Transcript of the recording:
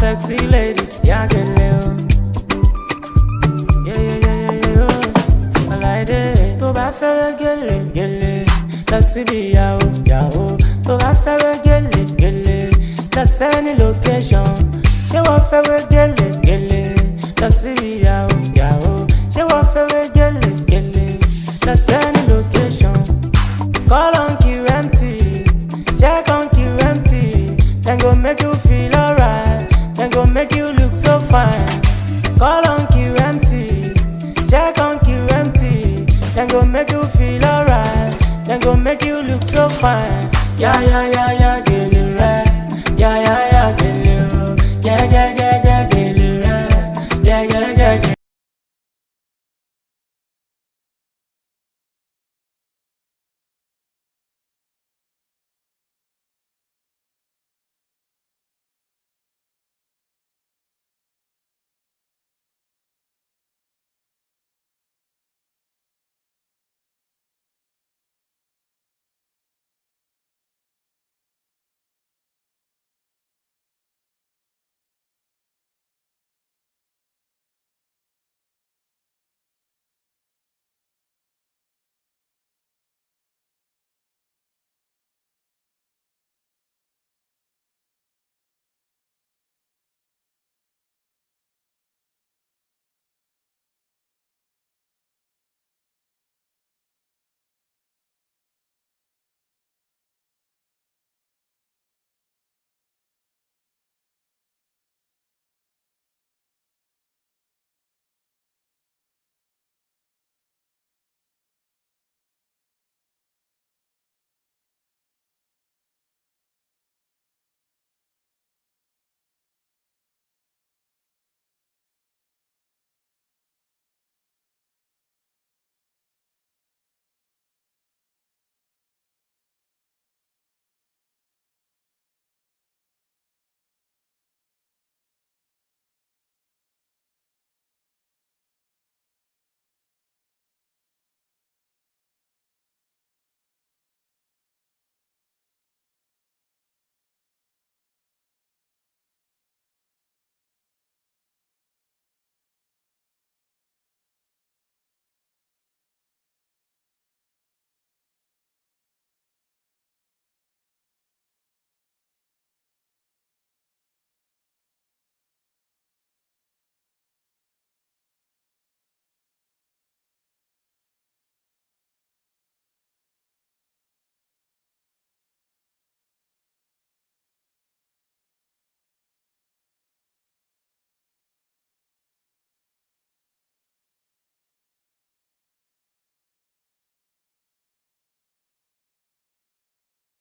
sexy ladies, yeah, get little. Yeah, I like it. To bá fẹ́ gele, gele. Lọ síbi ìyàwó, ìyàwó. Tó bá fẹ́ gele, gele. Lọ sẹ́ni location. Ṣé wọ́n fẹ́ gele, gele. Lọ síbi ìyàwó, ìyàwó. Ṣé wọ́n fẹ́ gele, gele. Lọ sẹ́ni location. Call on QMT, check on QMT. Then go make you feel alright. Then go make you look so fine. Call on QMT, check on QMT. Then go make you feel alright. Then go make you look so fine. Yeah.